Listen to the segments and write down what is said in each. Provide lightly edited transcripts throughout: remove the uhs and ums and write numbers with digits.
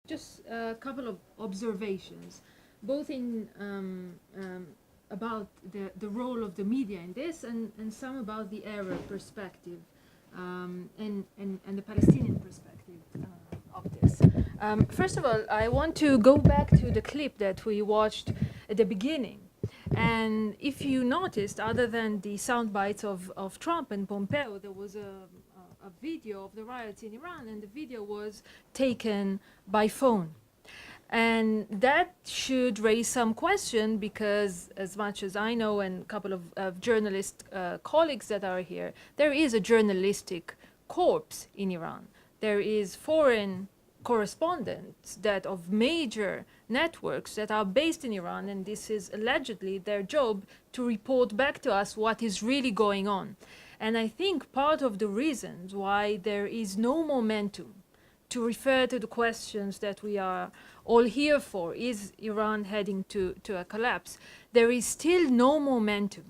just a couple of observations, both in about the role of the media in this, and some about the Arab perspective and the Palestinian perspective of this. First of all, I want to go back to the clip that we watched at the beginning. And if you noticed, other than the sound bites of Trump and Pompeo, there was a video of the riots in Iran, and the video was taken by phone. And that should raise some question, because as much as I know, and a couple of journalist colleagues that are here, there is a journalistic corps in Iran. There is foreign correspondents that of major networks that are based in Iran, and this is allegedly their job to report back to us what is really going on. And I think part of the reasons why there is no momentum to refer to the questions that we are all here for, is Iran heading to a collapse? There is still no momentum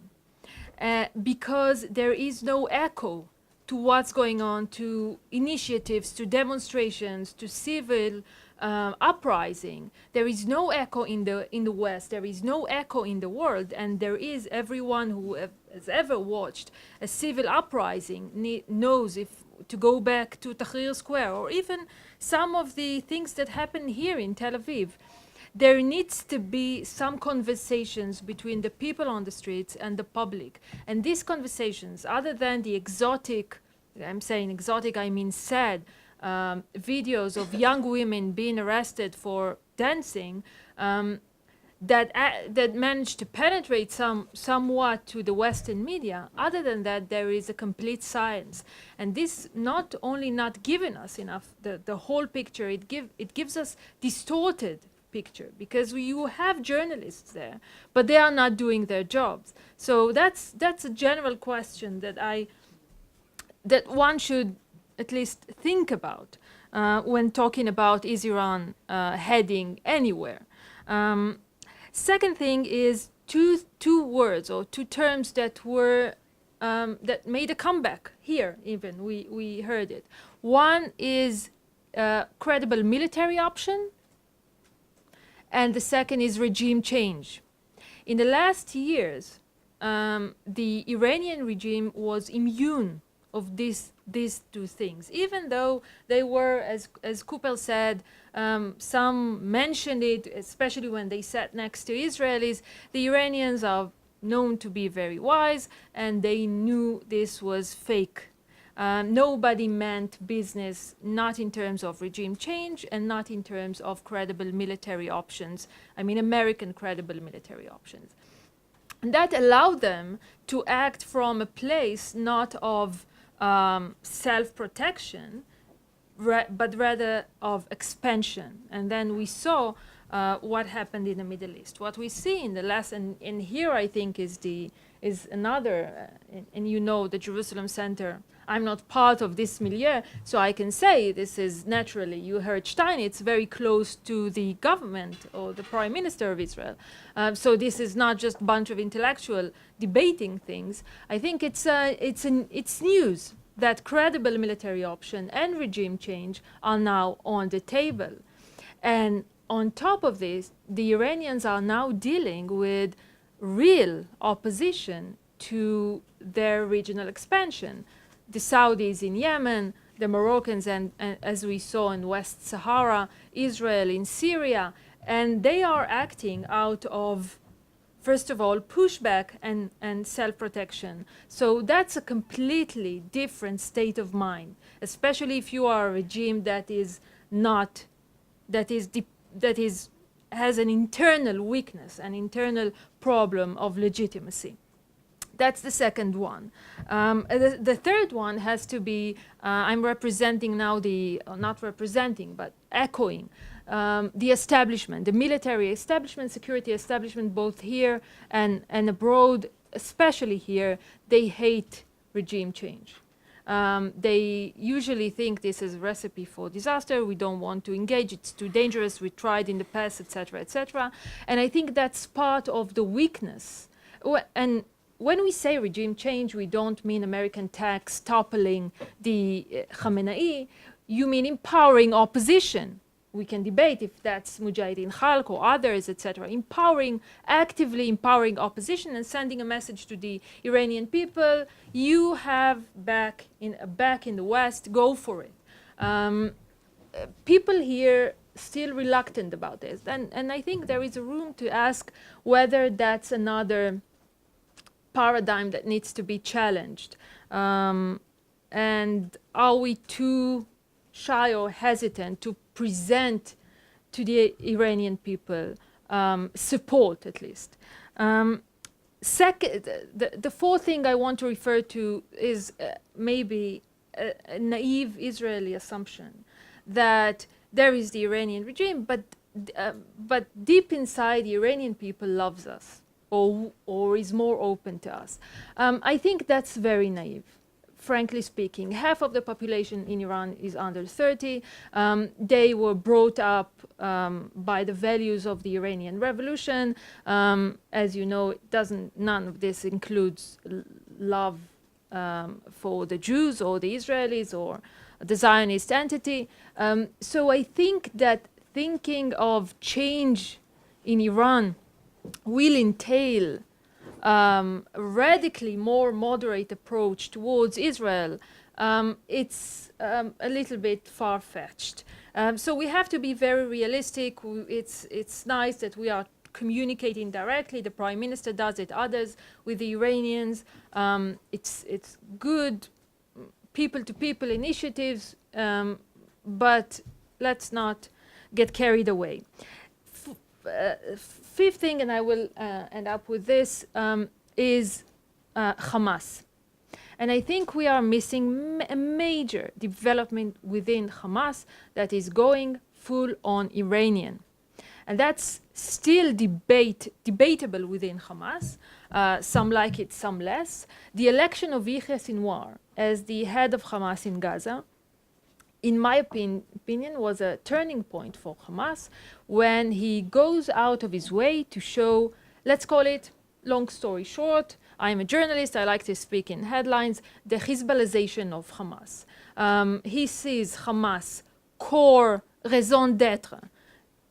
because there is no echo to what's going on, to initiatives, to demonstrations, to civil uprising. There is no echo in the West. There is no echo in the world, and there is everyone who has ever watched a civil uprising knows if to go back to Tahrir Square, or even some of the things that happen here in Tel Aviv. There needs to be some conversations between the people on the streets and the public. And these conversations, other than the exotic, I'm saying exotic, I mean sad, videos of young women being arrested for dancing, that managed to penetrate somewhat to the Western media. Other than that, there is a complete silence. And this not only not giving us enough, the whole picture, it gives us distorted picture, because you have journalists there, but they are not doing their jobs. So that's a general question that one should at least think about when talking about is Iran heading anywhere. Second thing is two words or two terms that were that made a comeback here. Even we heard it. One is credible military option, and the second is regime change. In the last years, the Iranian regime was immune of these two things, even though they were, as Kupel said, some mentioned it, especially when they sat next to Israelis. The Iranians are known to be very wise, and they knew this was fake. Nobody meant business, not in terms of regime change and not in terms of credible military options. I mean, American credible military options. And that allowed them to act from a place not of self-protection, but rather of expansion. And then we saw what happened in the Middle East. What we see in the last, and here I think is another, and you know the Jerusalem Center. I'm not part of this milieu, so I can say this is naturally, you heard Steinitz, very close to the government or the Prime Minister of Israel. So this is not just a bunch of intellectual debating things. I think it's news that credible military option and regime change are now on the table. And on top of this, the Iranians are now dealing with real opposition to their regional expansion. The Saudis in Yemen, the Moroccans, and as we saw in West Sahara, Israel in Syria, and they are acting out of, first of all, pushback and self-protection. So that's a completely different state of mind, especially if you are a regime that has an internal weakness, an internal problem of legitimacy. That's the second one. The third one has to be, I'm representing now not representing, but echoing the establishment, the military establishment, security establishment, both here and abroad, especially here. They hate regime change. They usually think this is a recipe for disaster. We don't want to engage. It's too dangerous. We tried in the past, etc., etc. And I think that's part of the weakness. And when we say regime change, we don't mean American tax toppling the Khamenei. You mean empowering opposition. we can debate if that's Mujahideen Khalq or others, etc., actively empowering opposition and sending a message to the Iranian people, you have back in the West, go for it. People here still reluctant about this. And I think there is a room to ask whether that's another paradigm that needs to be challenged. And are we too shy or hesitant to present to the Iranian people support, at least? Second, the fourth thing I want to refer to is maybe a naive Israeli assumption that there is the Iranian regime, but deep inside, the Iranian people loves us or is more open to us. I think that's very naive. Frankly speaking, half of the population in Iran is under 30. They were brought up by the values of the Iranian Revolution. As you know, none of this includes love for the Jews or the Israelis or the Zionist entity. So I think that thinking of change in Iran will entail radically more moderate approach towards Israel. It's a little bit far-fetched. So we have to be very realistic. It's nice that we are communicating directly. The Prime Minister does it, others with the Iranians. It's good people-to-people initiatives, but let's not get carried away. Fifth thing, and I will end up with this, is Hamas. And I think we are missing a major development within Hamas that is going full on Iranian. And that's still debatable within Hamas. Some like it, some less. The election of Yahya Sinwar as the head of Hamas in Gaza, in my opinion, was a turning point for Hamas when he goes out of his way to show, let's call it, long story short, I'm a journalist, I like to speak in headlines, the Hezbollahization of Hamas. He sees Hamas core raison d'etre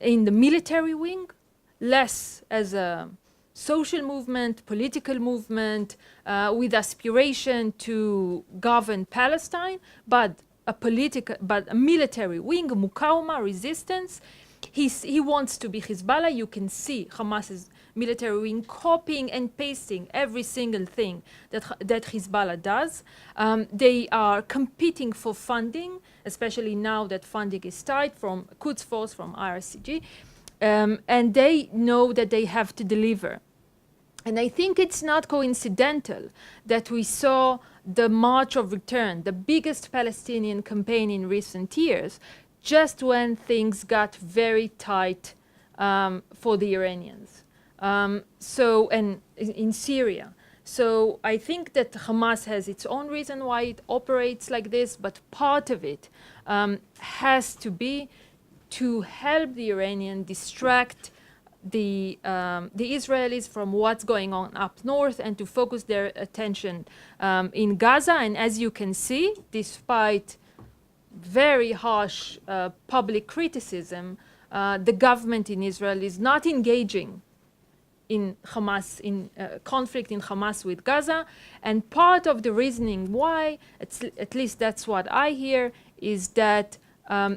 in the military wing, less as a social movement, political movement, with aspiration to govern Palestine, but a military wing, mukawama, resistance. He wants to be Hezbollah. You can see Hamas's military wing copying and pasting every single thing that Hezbollah does. They are competing for funding, especially now that funding is tight from Quds Force, from IRCG, and they know that they have to deliver. And I think it's not coincidental that we saw the March of Return, the biggest Palestinian campaign in recent years, just when things got very tight for the Iranians. And in Syria. So I think that Hamas has its own reason why it operates like this, but part of it has to be to help the Iranian distract the Israelis from what's going on up north and to focus their attention in Gaza. And as you can see, despite very harsh public criticism, the government in Israel is not engaging in Hamas, in conflict in Hamas with Gaza. And part of the reasoning why, at least that's what I hear, is that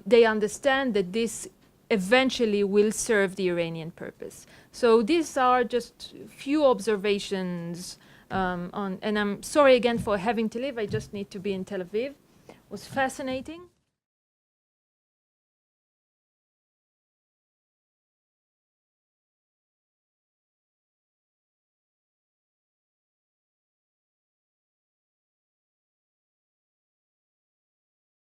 they understand that this eventually will serve the Iranian purpose. So these are just few observations and I'm sorry again for having to leave. I just need to be in Tel Aviv. It was fascinating.